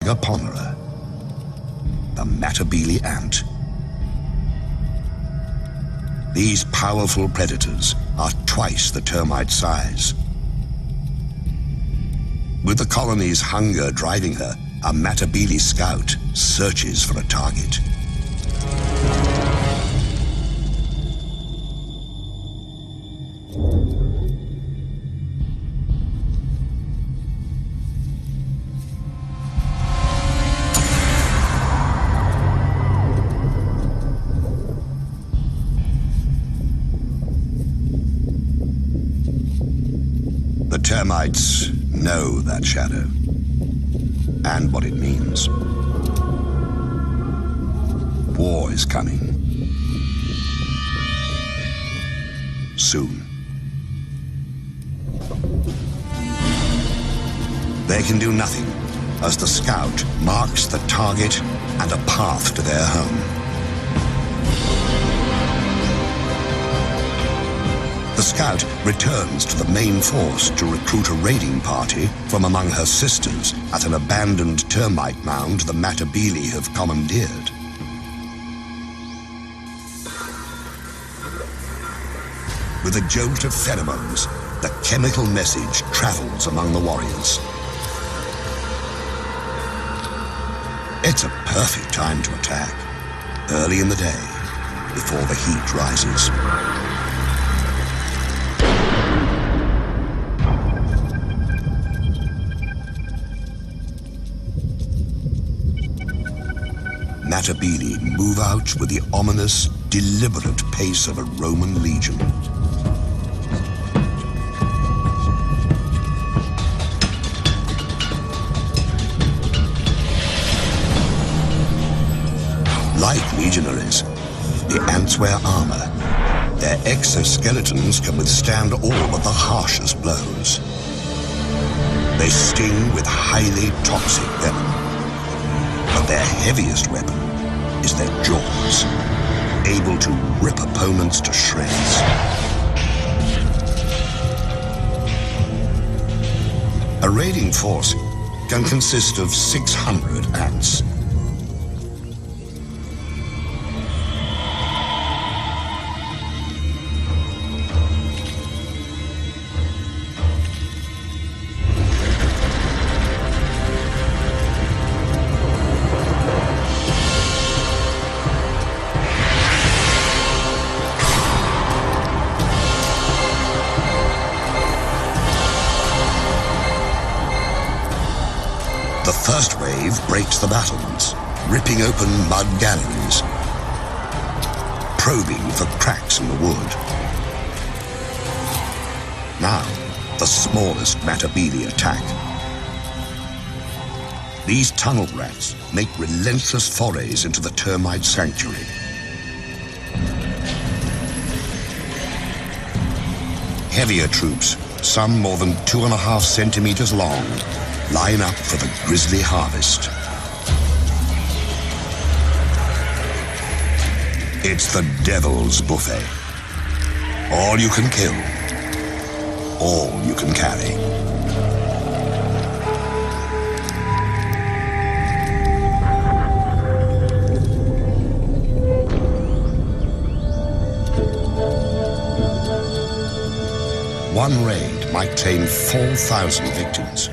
megaponera, the Matabele ant. These powerful predators are twice the termite size. With the colony's hunger driving her, a Matabele scout searches for a target. The termites know that shadow and what it means. War is coming. Soon. They can do nothing as the scout marks the target and a path to their home. The scout returns to the main force to recruit a raiding party from among her sisters at an abandoned termite mound the Matabele have commandeered. With a jolt of pheromones, the chemical message travels among the warriors. It's a perfect time to attack, early in the day, before the heat rises. Matabele move out with the ominous, deliberate pace of a Roman legion. Like legionaries, the ants wear armor. Their exoskeletons can withstand all but the harshest blows. They sting with highly toxic venom. But their heaviest weapon is their jaws, able to rip opponents to shreds. A raiding force can consist of 600 ants. The first wave breaks the battlements, ripping open mud galleries, probing for cracks in the wood. Now, the smallest Matabele attack. These tunnel rats make relentless forays into the termite sanctuary. Heavier troops, some more than 2.5 centimeters long, line up for the grisly harvest. It's the devil's buffet. All you can kill, all you can carry. One raid might claim 4,000 victims.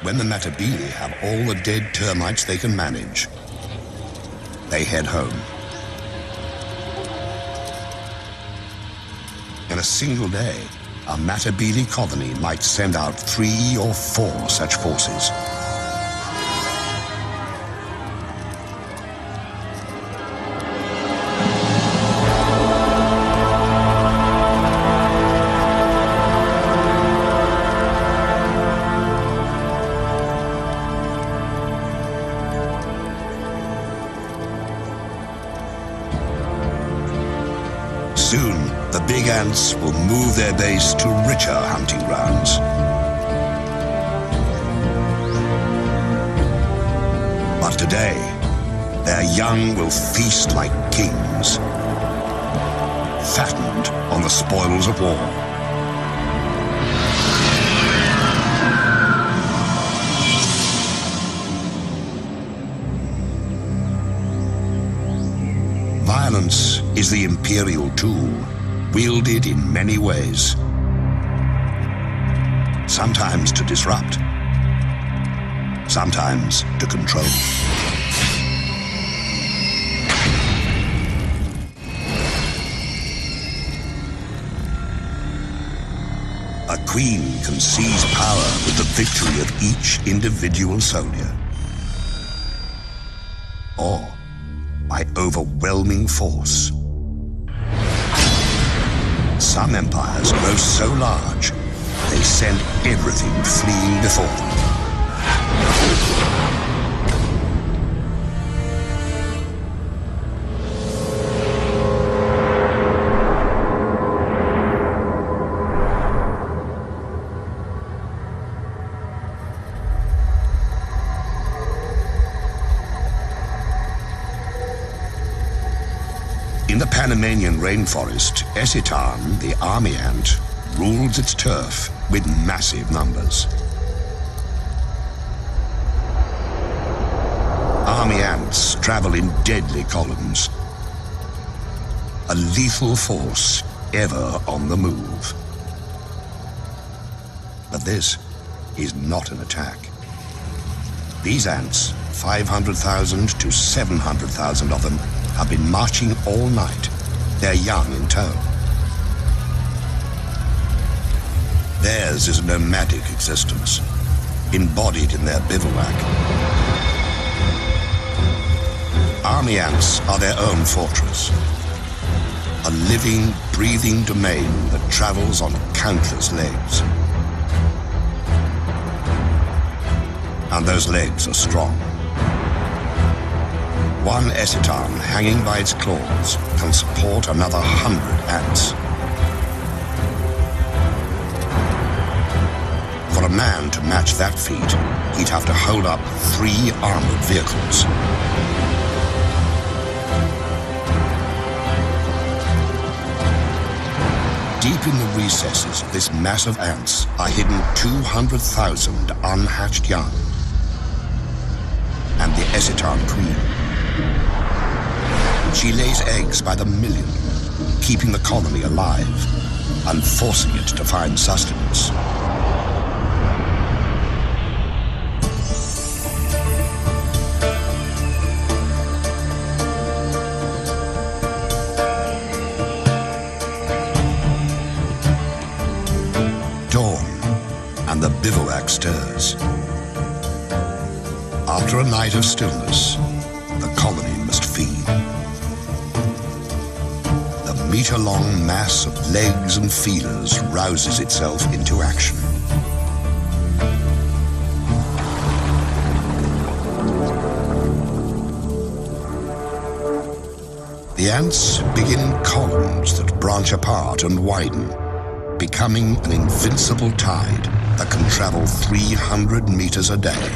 When the Matabele have all the dead termites they can manage, they head home. In a single day, a Matabele colony might send out 3 or 4 such forces. Soon, the big ants will move their base to richer hunting grounds. But today, their young will feast like kings, fattened on the spoils of war. Violence is the imperial tool, wielded in many ways. Sometimes to disrupt, sometimes to control. A queen can seize power with the victory of each individual soldier, or by overwhelming force. Some empires grow so large, they send everything fleeing before them. In the Panamanian rainforest, Eciton, the army ant, rules its turf with massive numbers. Army ants travel in deadly columns, a lethal force ever on the move. But this is not an attack. These ants, 500,000 to 700,000 of them, have been marching all night, their young in tow. Theirs is a nomadic existence, embodied in their bivouac. Army ants are their own fortress, a living, breathing domain that travels on countless legs. And those legs are strong. One Eciton hanging by its claws can support another 100 ants. For a man to match that feat, he'd have to hold up 3 armored vehicles. Deep in the recesses of this mass of ants are hidden 200,000 unhatched young. And the Eciton queen. She lays eggs by the million, keeping the colony alive and forcing it to find sustenance. Dawn, and the bivouac stirs. After a night of stillness, the colony must feed. The meter-long mass of legs and feelers rouses itself into action. The ants begin in columns that branch apart and widen, becoming an invincible tide that can travel 300 meters a day.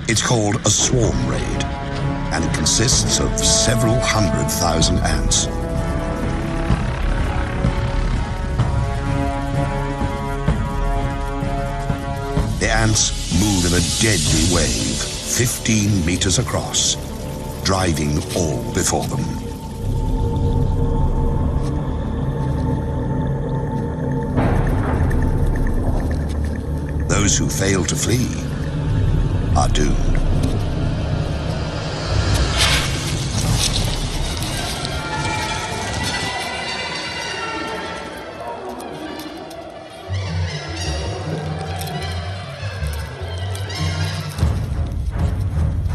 It's called a swarm raid, and it consists of several 100,000 ants. The ants move in a deadly wave, 15 meters across, driving all before them. Those who fail to flee are doomed.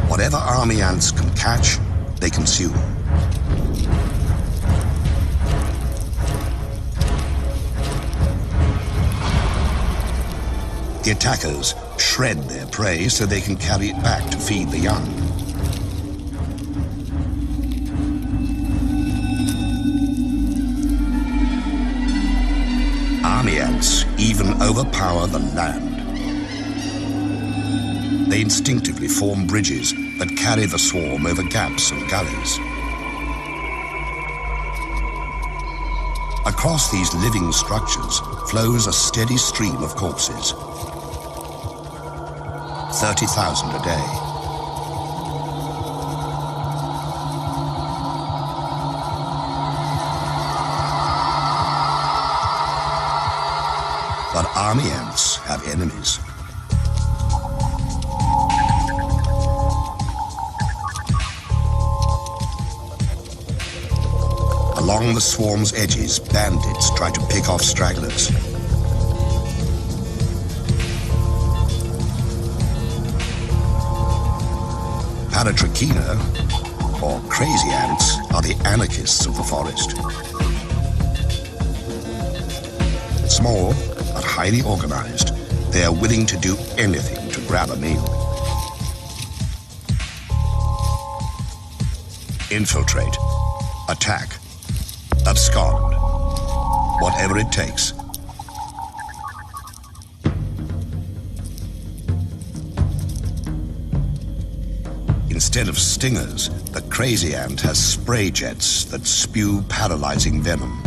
Whatever army ants can catch, they consume. The attackers shred their prey so they can carry it back to feed the young. Army ants even overpower the land. They instinctively form bridges that carry the swarm over gaps and gullies. Across these living structures flows a steady stream of corpses. 30,000 a day. But army ants have enemies. Along the swarm's edges, bandits try to pick off stragglers. Paratrachina, or crazy ants, are the anarchists of the forest. Small, but highly organized, they are willing to do anything to grab a meal. Infiltrate, attack, abscond, whatever it takes. Instead of stingers, the crazy ant has spray jets that spew paralyzing venom.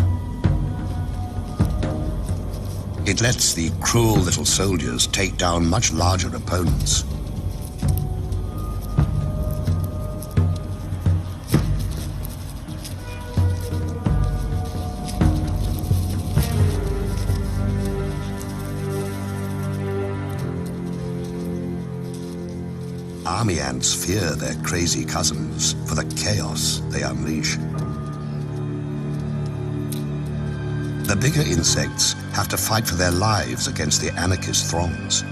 It lets the cruel little soldiers take down much larger opponents. Army ants fear their crazy cousins for the chaos they unleash. The bigger insects have to fight for their lives against the anarchist throngs.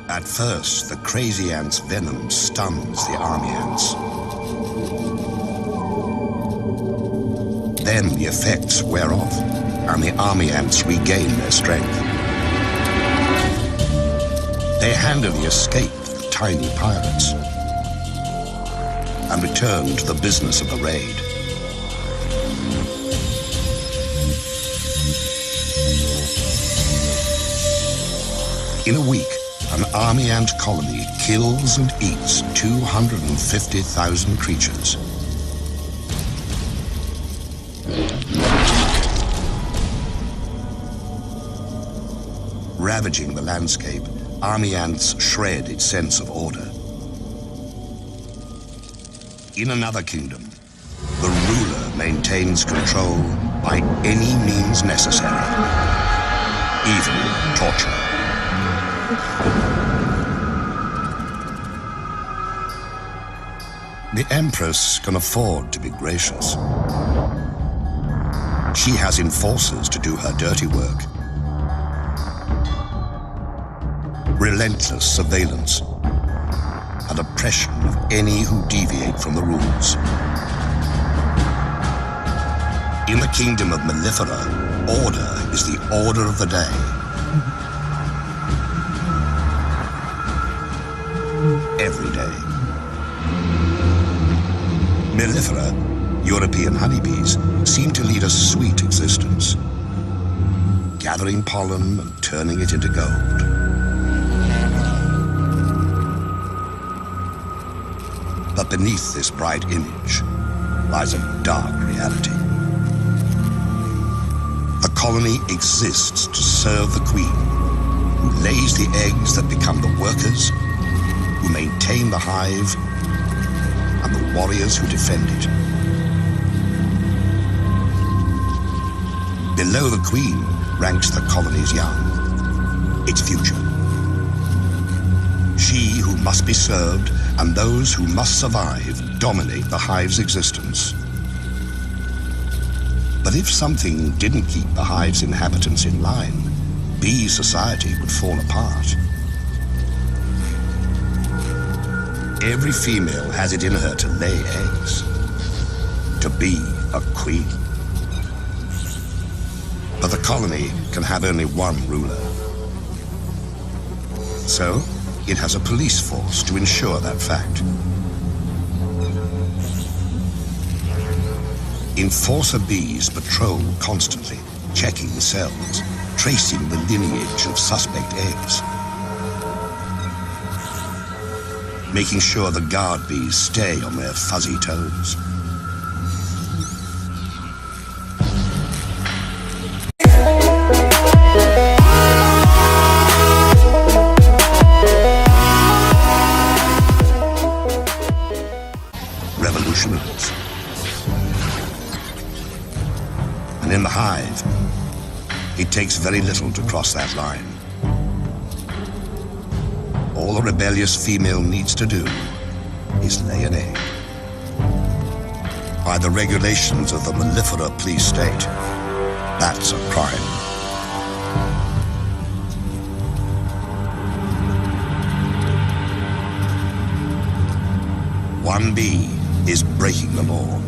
At first, the crazy ant's venom stuns the army ants. Then the effects wear off, and the army ants regain their strength. They handily escape the tiny pirates and return to the business of the raid. In a week, an army ant colony kills and eats 250,000 creatures. Ravaging the landscape, army ants shred its sense of order. In another kingdom, the ruler maintains control by any means necessary, even torture. The Empress can afford to be gracious. She has enforcers to do her dirty work. Relentless surveillance and oppression of any who deviate from the rules. In the kingdom of Mellifera, order is the order of the day. Every day. Mellifera, European honeybees, seem to lead a sweet existence, gathering pollen and turning it into gold. But beneath this bright image lies a dark reality. The colony exists to serve the queen, who lays the eggs that become the workers, who maintain the hive, and the warriors who defend it. Below the queen ranks the colony's young, its future. She who must be served and those who must survive dominate the hive's existence. But if something didn't keep the hive's inhabitants in line, bee society would fall apart. Every female has it in her to lay eggs, to be a queen. But the colony can have only one ruler. So, it has a police force to ensure that fact. Enforcer bees patrol constantly, checking the cells, tracing the lineage of suspect eggs, making sure the guard bees stay on their fuzzy toes. Revolutionaries. And in the hive, It takes very little to cross that line. All a rebellious female needs to do is lay an egg. By the regulations of the mellifera police state, that's a crime. One bee is breaking the law.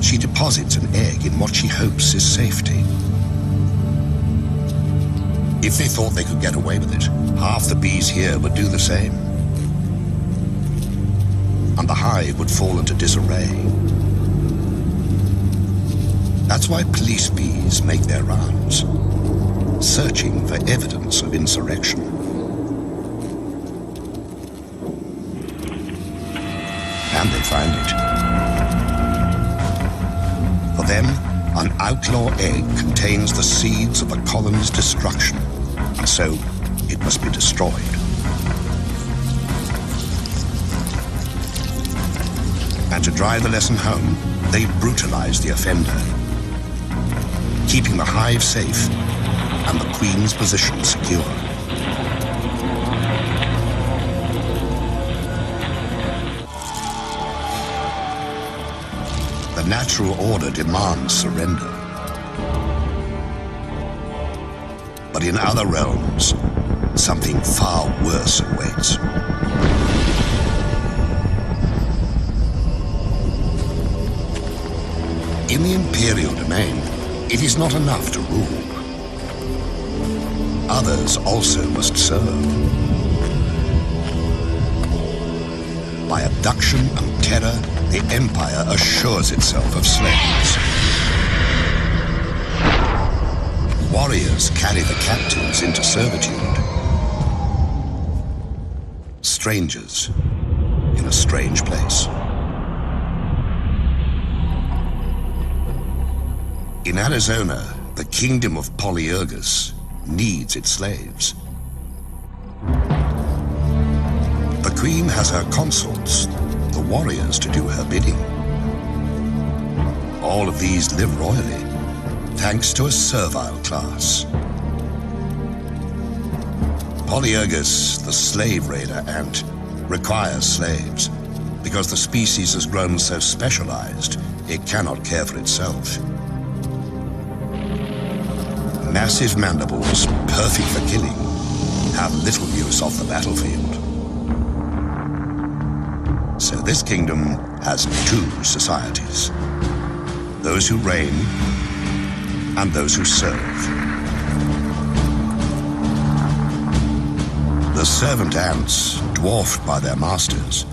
She deposits an egg in what she hopes is safety. If they thought they could get away with it, half the bees here would do the same. And the hive would fall into disarray. That's why police bees make their rounds, searching for evidence of insurrection. And they find it. For them, an outlaw egg contains the seeds of a colony's destruction, and so it must be destroyed. And to drive the lesson home, they brutalize the offender, keeping the hive safe and the queen's position secure. The natural order demands surrender. But in other realms, something far worse awaits. In the imperial domain, it is not enough to rule. Others also must serve. By abduction and terror, the empire assures itself of slaves. Warriors carry the captives into servitude. Strangers in a strange place. In Arizona, the kingdom of Polyergus needs its slaves. The queen has her consorts, the warriors, to do her bidding. All of these live royally, thanks to a servile class. Polyergus, the slave raider ant, requires slaves because the species has grown so specialized it cannot care for itself. Massive mandibles, perfect for killing, have little use off the battlefield. So this kingdom has two societies: those who reign and those who serve. The servant ants, dwarfed by their masters,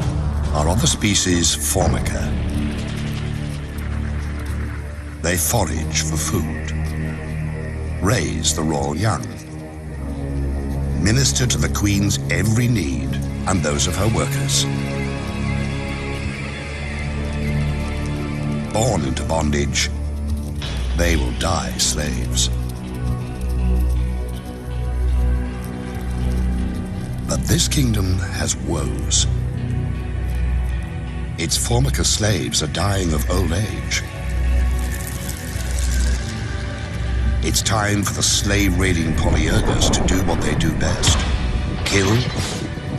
are of the species Formica. They forage for food, raise the royal young, minister to the queen's every need and those of her workers. Born into bondage, they will die slaves. But this kingdom has woes. Its Formica slaves are dying of old age. It's time for the slave-raiding Polyergus to do what they do best: kill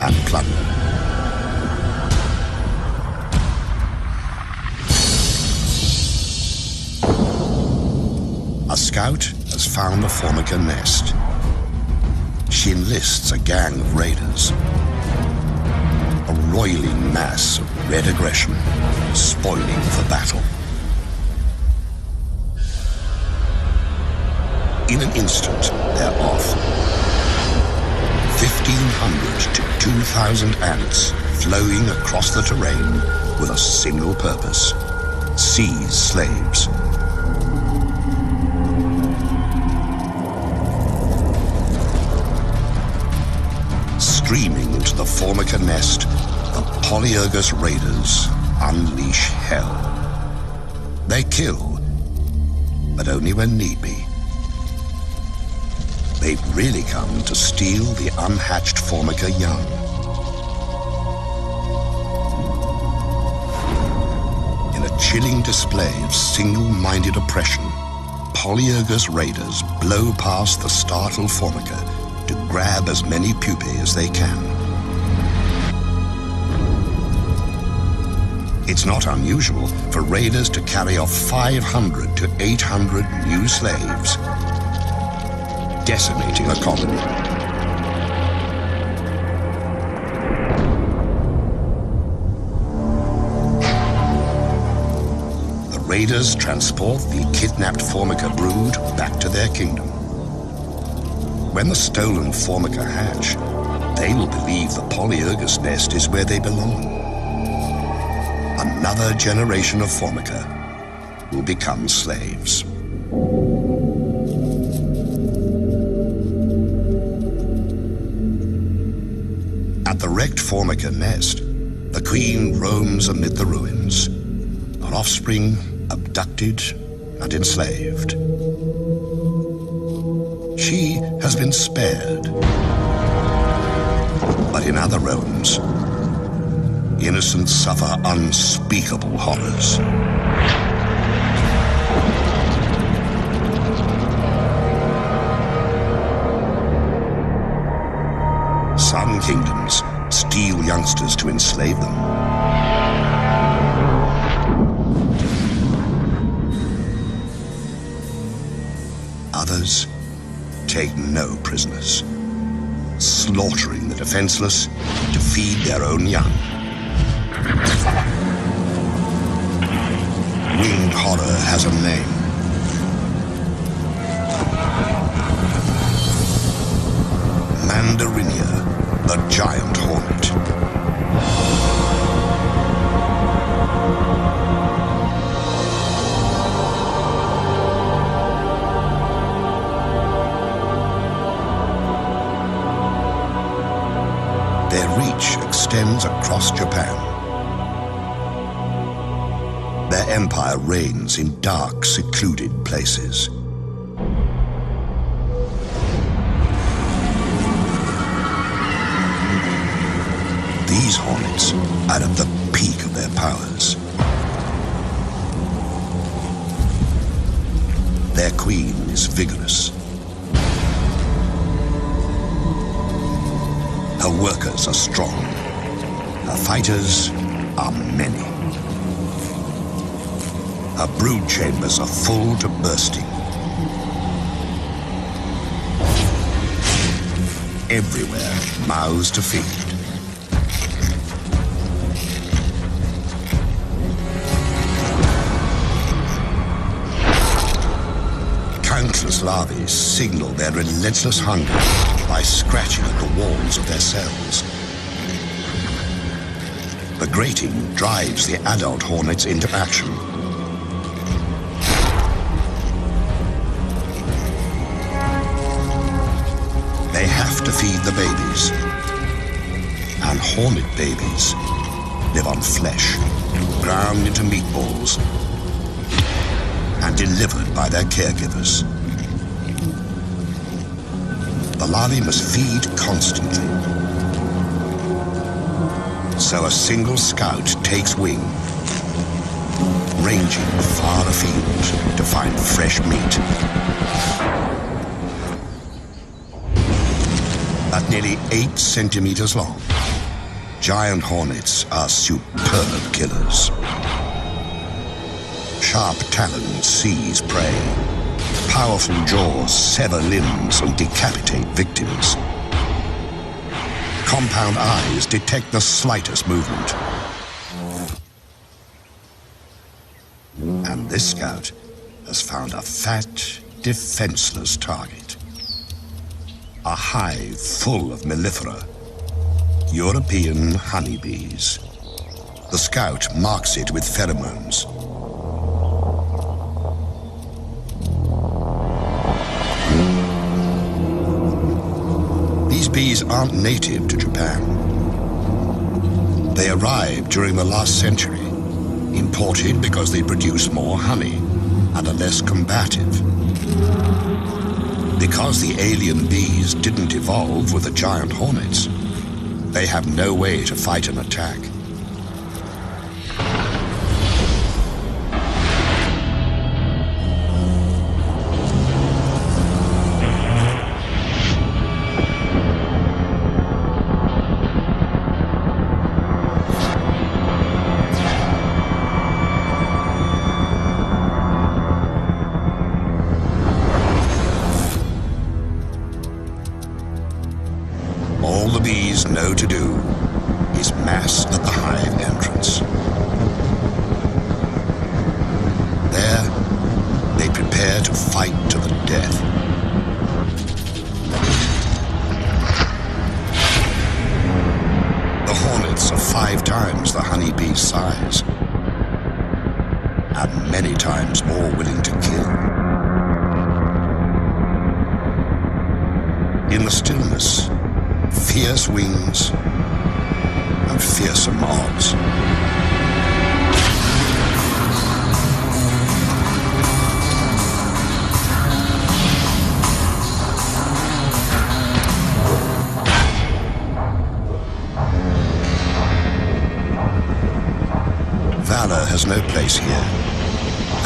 and plunder. A scout has found a Formica nest. She enlists a gang of raiders. A roiling mass of red aggression, spoiling for battle. In an instant, they're off. 1,500 to 2,000 ants flowing across the terrain with a single purpose: seize slaves. Streaming into the Formica nest, the Polyergus raiders unleash hell. They kill, but only when need be. They've really come to steal the unhatched Formica young. In a chilling display of single-minded oppression, polyergus raiders blow past the startled formica to grab as many pupae as they can. It's not unusual for raiders to carry off 500 to 800 new slaves, decimating a colony. The raiders transport the kidnapped formica brood back to their kingdom. When the stolen formica hatch, they will believe the polyergus nest is where they belong. Another generation of formica will become slaves. At the wrecked formica nest, the queen roams amid the ruins, her offspring abducted and enslaved. She has been spared, but in other realms, innocents suffer unspeakable horrors. Some kingdoms steal youngsters to enslave them. Others take no prisoners, slaughtering the defenseless to feed their own young. Winged horror has a name. Mandarinia, the giant hornet. Their reach extends across Japan. Their empire reigns in dark, secluded places. These hornets are at the peak of their powers. Their queen is vigorous. Her workers are strong. Her fighters are many. Her brood chambers are full to bursting. Everywhere, mouths to feed. Countless larvae signal their relentless hunger by scratching at the walls of their cells. The grating drives the adult hornets into action. They have to feed the babies. And hornet babies live on flesh, ground into meatballs, and delivered by their caregivers. The larvae must feed constantly. So a single scout takes wing, ranging far afield to find fresh meat. At nearly 8 centimeters long, giant hornets are superb killers. Sharp talons seize prey. Powerful jaws sever limbs and decapitate victims. Compound eyes detect the slightest movement. And this scout has found a fat, defenseless target. A hive full of mellifera, European honeybees. The scout marks it with pheromones. These bees aren't native to Japan. They arrived during the last century, imported because they produce more honey and are less combative. Because the alien bees didn't evolve with the giant hornets, they have no way to fight an attack. bees know to do is mass at the hive entrance. There, they prepare to fight to the death. The hornets are 5 times the honeybee's size, and many times more willing to kill. In the stillness, fierce wings and fearsome odds. Valor has no place here,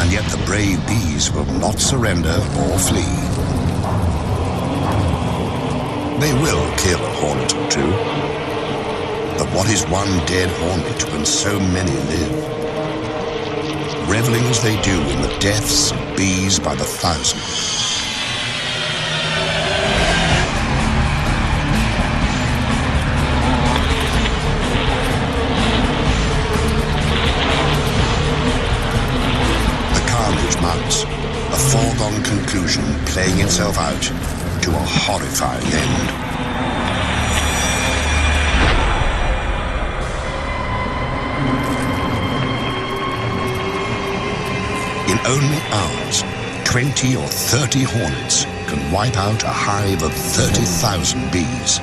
and yet the brave bees will not surrender or flee. They will kill a hornet or 2, but what is one dead hornet when so many live? Reveling as they do in the deaths of bees by the thousand. A foregone conclusion playing itself out to a horrifying end. In only hours, 20 or 30 hornets can wipe out a hive of 30,000 bees.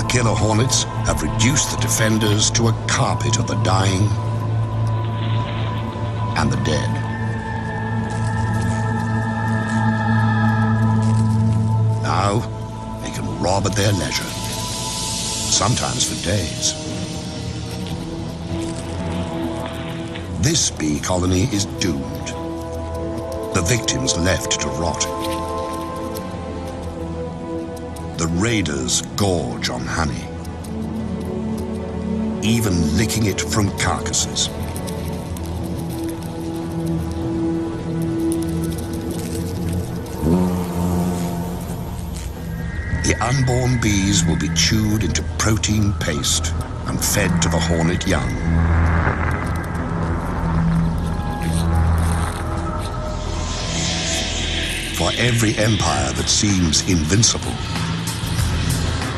Killer hornets have reduced the defenders to a carpet of the dying and the dead. Now, they can rob at their leisure, sometimes for days. This bee colony is doomed, the victims left to rot. The raiders gorge on honey, even licking it from carcasses. The unborn bees will be chewed into protein paste and fed to the hornet young. For every empire that seems invincible,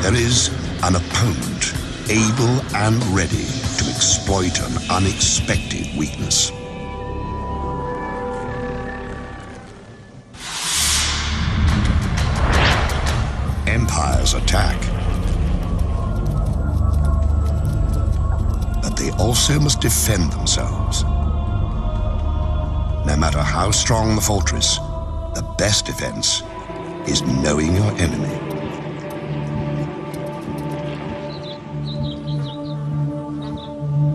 there is an opponent able and ready to exploit an unexpected weakness. Empires attack, but they also must defend themselves. No matter how strong the fortress, the best defense is knowing your enemy.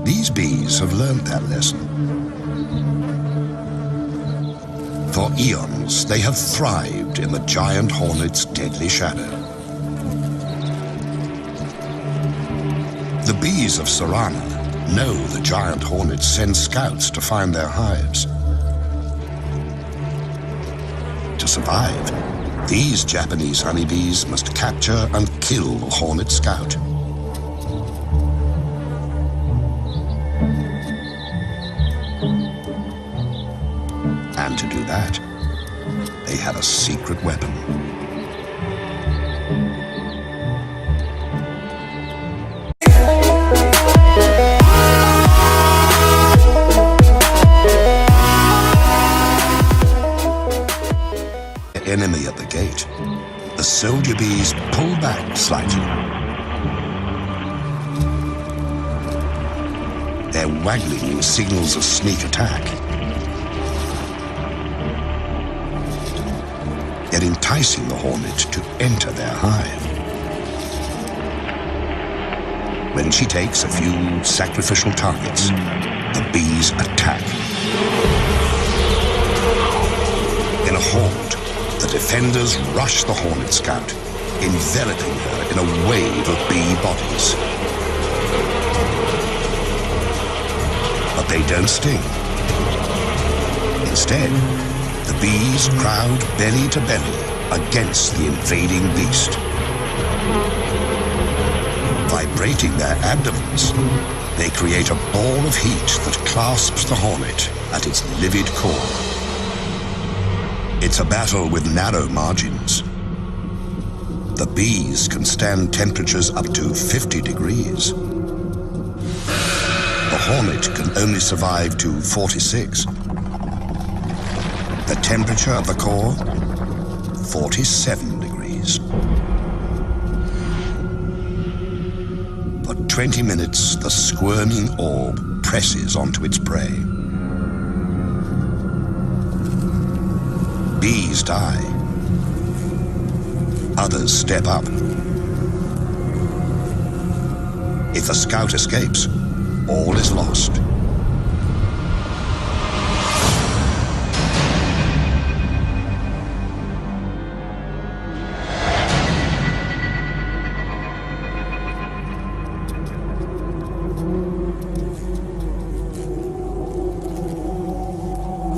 These bees have learned that lesson. For eons, they have thrived in the giant hornet's deadly shadow. The bees of Sarana know the giant hornets send scouts to find their hives. To survive, these Japanese honeybees must capture and kill the hornet scout. And to do that, they have a secret weapon. The enemy at the gate, the soldier bees pull back slightly. Their waggling signals a sneak attack. They're enticing the hornet to enter their hive. When she takes a few sacrificial targets, the bees attack. In a horde, the defenders rush the hornet scout, enveloping her in a wave of bee bodies. But they don't sting. Instead, the bees crowd belly to belly against the invading beast. Vibrating their abdomens, they create a ball of heat that clasps the hornet at its livid core. It's a battle with narrow margins. The bees can stand temperatures up to 50 degrees. The hornet can only survive to 46. The temperature of the core, 47 degrees. For 20 minutes, the squirming orb presses onto its prey. Bees die. Others step up. If the scout escapes, all is lost.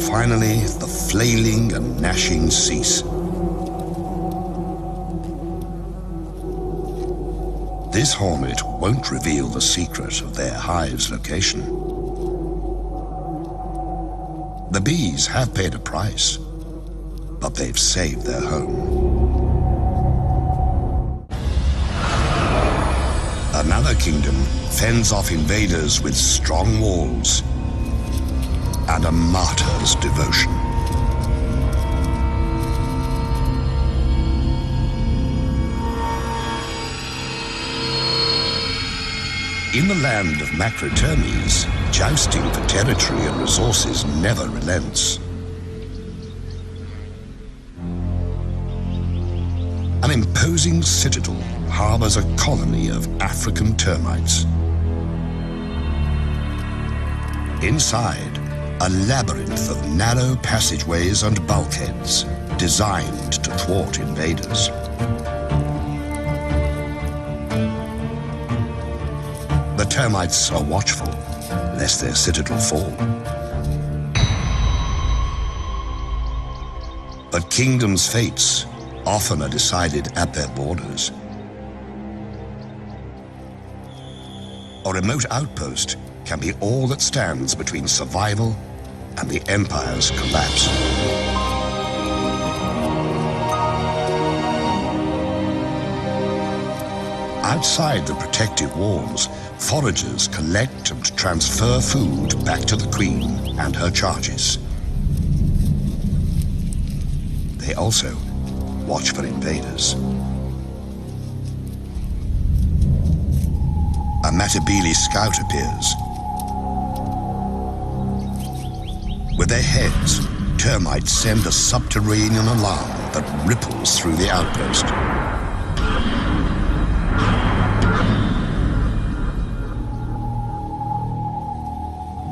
Finally, the flailing and gnashing cease. This hornet won't reveal the secret of their hive's location. The bees have paid a price, but they've saved their home. Another kingdom fends off invaders with strong walls and a martyr's devotion. In the land of Macrotermes, jousting for territory and resources never relents. An imposing citadel harbors a colony of African termites. Inside, a labyrinth of narrow passageways and bulkheads designed to thwart invaders. The termites are watchful, lest their citadel fall. But kingdoms' fates often are decided at their borders. A remote outpost can be all that stands between survival and the empire's collapse. Outside the protective walls, foragers collect and transfer food back to the queen and her charges. They also watch for invaders. A Matabele scout appears. With their heads, termites send a subterranean alarm that ripples through the outpost.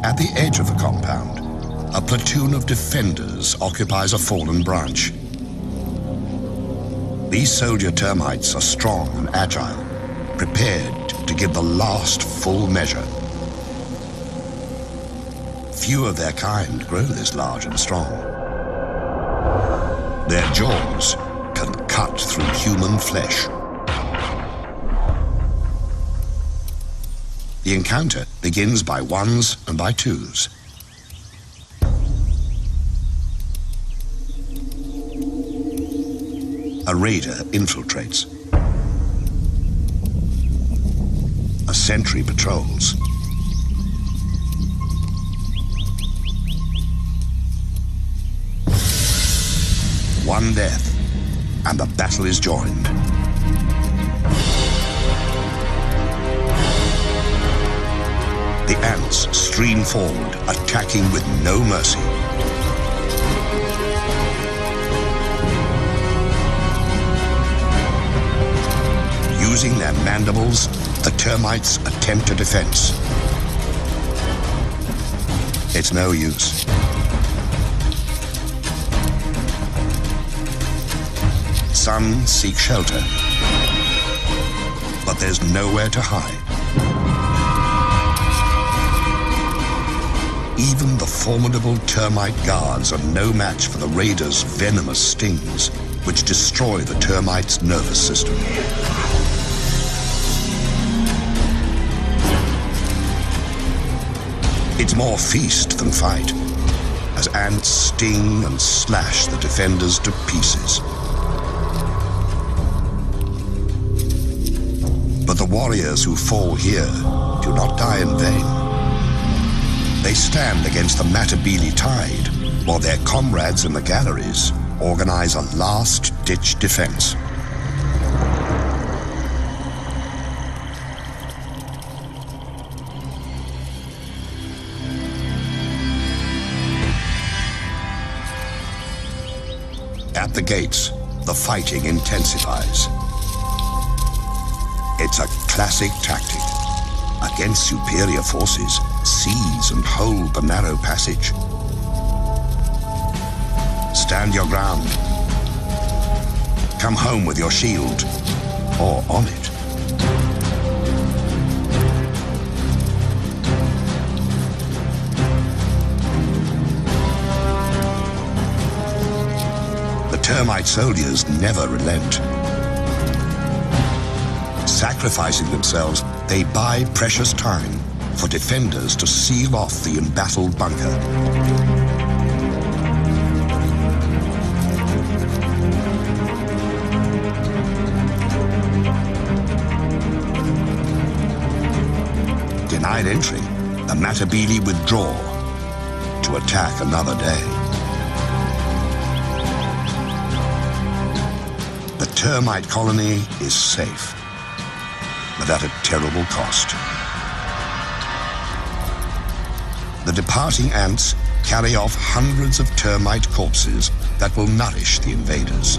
At the edge of the compound, a platoon of defenders occupies a fallen branch. These soldier termites are strong and agile, prepared to give the last full measure. Few of their kind grow this large and strong. Their jaws can cut through human flesh. The encounter begins by ones and by twos. A raider infiltrates. A sentry patrols. One death, and the battle is joined. The ants stream forward, attacking with no mercy. Using their mandibles, The termites attempt a defense. It's no use. Some seek shelter, but there's nowhere to hide. Even the formidable termite guards are no match for the raiders' venomous stings, which destroy the termite's nervous system. It's more feast than fight, as ants sting and slash the defenders to pieces. But the warriors who fall here do not die in vain. They stand against the Matabele tide, while their comrades in the galleries organize a last-ditch defense. At the gates, the fighting intensifies. It's a classic tactic. Against superior forces, seize and hold the narrow passage. Stand your ground. Come home with your shield, or on it. The termite soldiers never relent. Sacrificing themselves, they buy precious time for defenders to seal off the embattled bunker. Denied entry, the Matabele withdraw to attack another day. The termite colony is safe, but at a terrible cost. The departing ants carry off hundreds of termite corpses that will nourish the invaders.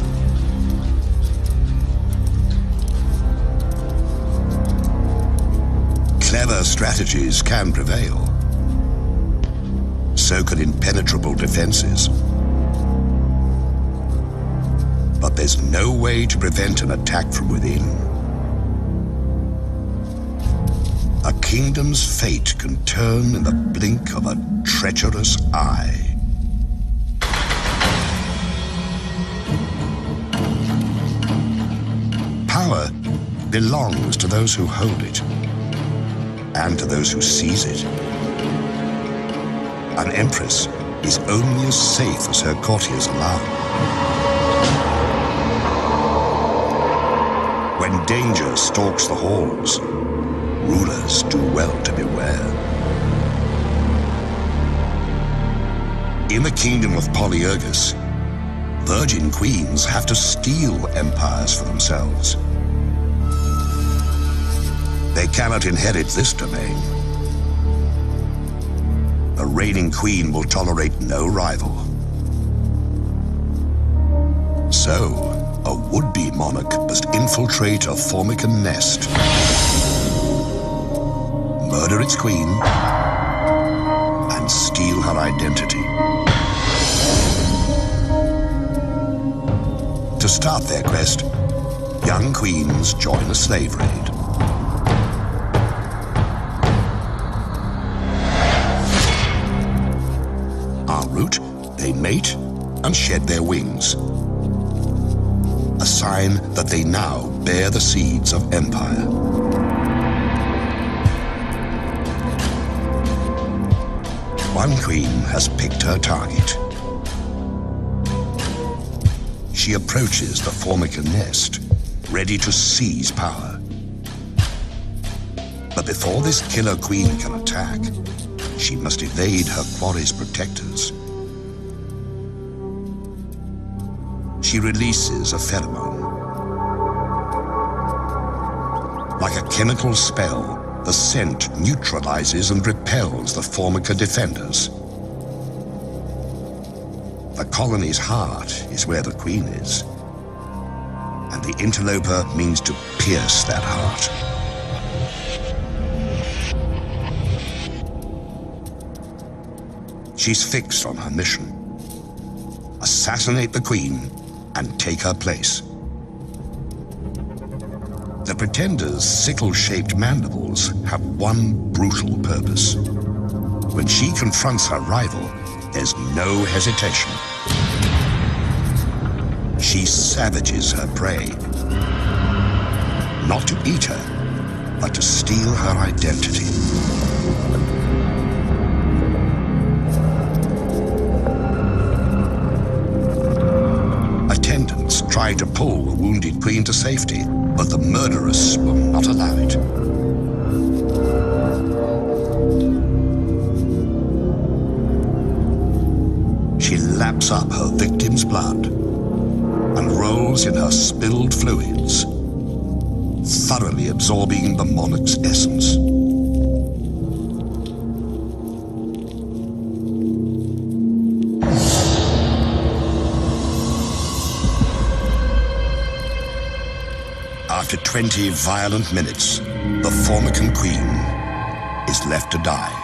Clever strategies can prevail. So can impenetrable defenses. But there's no way to prevent an attack from within. A kingdom's fate can turn in the blink of a treacherous eye. Power belongs to those who hold it, and to those who seize it. An empress is only as safe as her courtiers allow. When danger stalks the halls, rulers do well to beware. In the kingdom of Polyergus, virgin queens have to steal empires for themselves. They cannot inherit this domain. A reigning queen will tolerate no rival. So, a would-be monarch must infiltrate a Formican nest, murder its queen, and steal her identity. To start their quest, young queens join a slave raid. En route, they mate and shed their wings, a sign that they now bear the seeds of empire. One queen has picked her target. She approaches the Formican nest, ready to seize power. But before this killer queen can attack, she must evade her quarry's protectors. She releases a pheromone. Like a chemical spell, the scent neutralizes and repels the Formica defenders. The colony's heart is where the queen is, and the interloper means to pierce that heart. She's fixed on her mission. Assassinate the queen and take her place. The pretender's sickle-shaped mandibles have one brutal purpose. When she confronts her rival, there's no hesitation. She savages her prey. Not to eat her, but to steal her identity. Attendants try to pull the wounded queen to safety, but the murderess will not allow it. She laps up her victim's blood and rolls in her spilled fluids, thoroughly absorbing the monarch's essence. After 20 violent minutes, the Formican queen is left to die.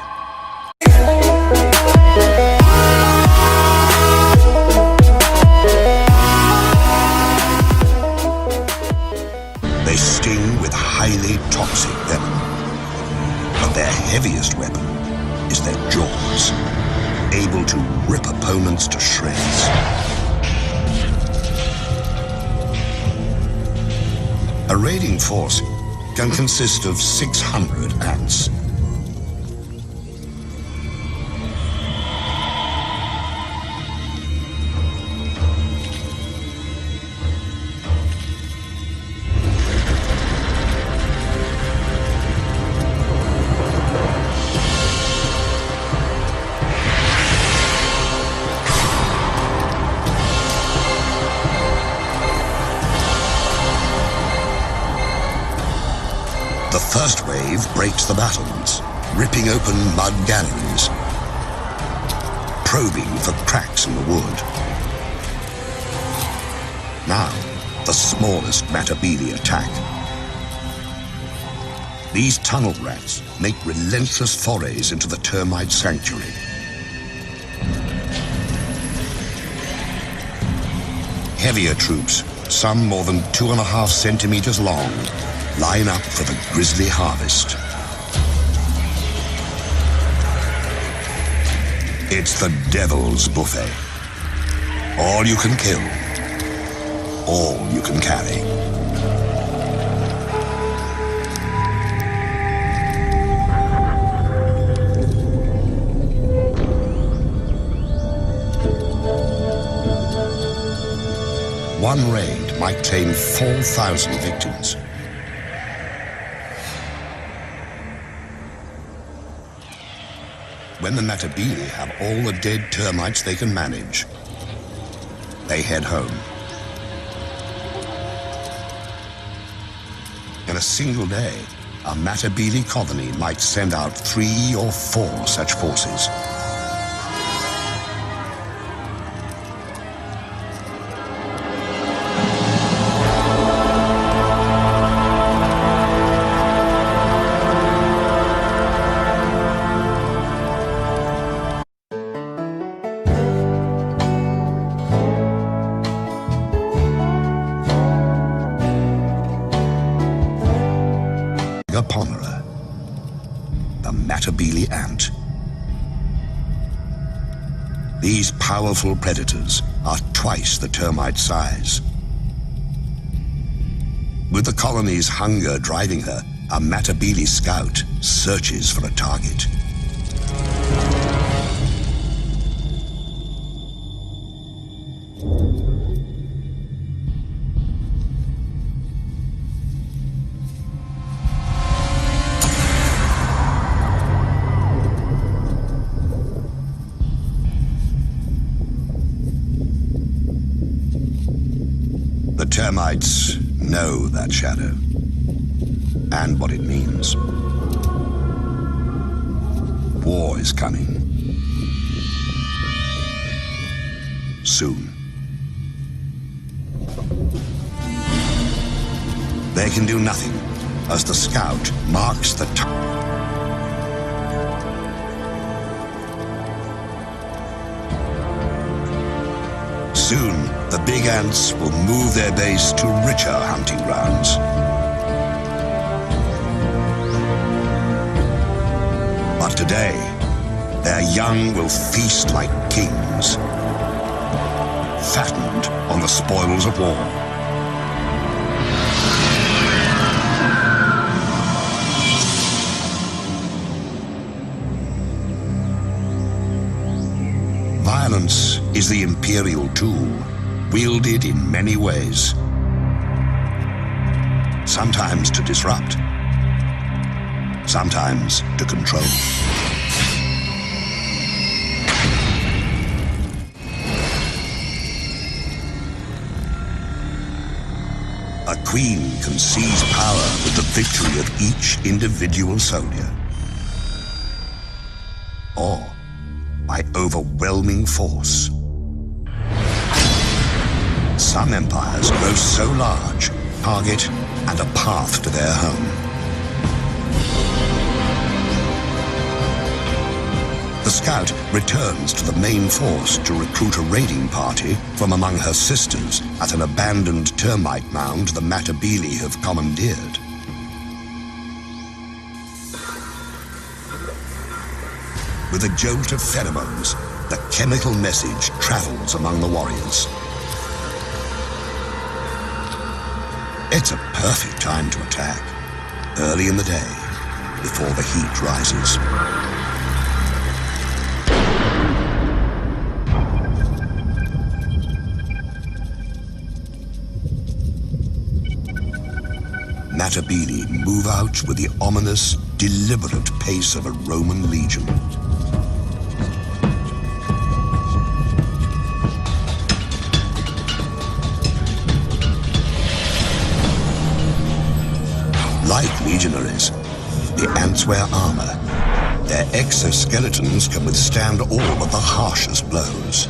They sting with highly toxic venom, but their heaviest weapon is their jaws, able to rip opponents to shreds. A raiding force can consist of 600 ants. The first wave breaks the battlements, ripping open mud galleries, probing for cracks in the wood. Now, the smallest Matabili attack. These tunnel rats make relentless forays into the termite sanctuary. Heavier troops, some more than 2.5 centimeters long, line up for the grisly harvest. It's the devil's buffet. All you can kill, all you can carry. One raid might claim 4,000 victims. When the Matabili have all the dead termites they can manage, they head home. In a single day, a Matabili colony might send out 3 or 4 such forces. The Matabili ant. These powerful predators are twice the termite size. With the colony's hunger driving her, a Matabili scout searches for a target. The termites know that shadow and what it means. War is coming. Soon. They can do nothing as the scout marks the Soon, the big ants will move their base to richer hunting grounds. But today, their young will feast like kings, fattened on the spoils of war. Violence is the imperial tool, wielded in many ways. Sometimes to disrupt, sometimes to control. A queen can seize power with the victory of each individual soldier, or by overwhelming force. Some empires grow so large, target and a path to their home. The scout returns to the main force to recruit a raiding party from among her sisters at an abandoned termite mound the Marabunta have commandeered. With a jolt of pheromones, the chemical message travels among the warriors. It's a perfect time to attack, early in the day, before the heat rises. Marabunta move out with the ominous, deliberate pace of a Roman legion. Like legionaries, the ants wear armor. Their exoskeletons can withstand all but the harshest blows.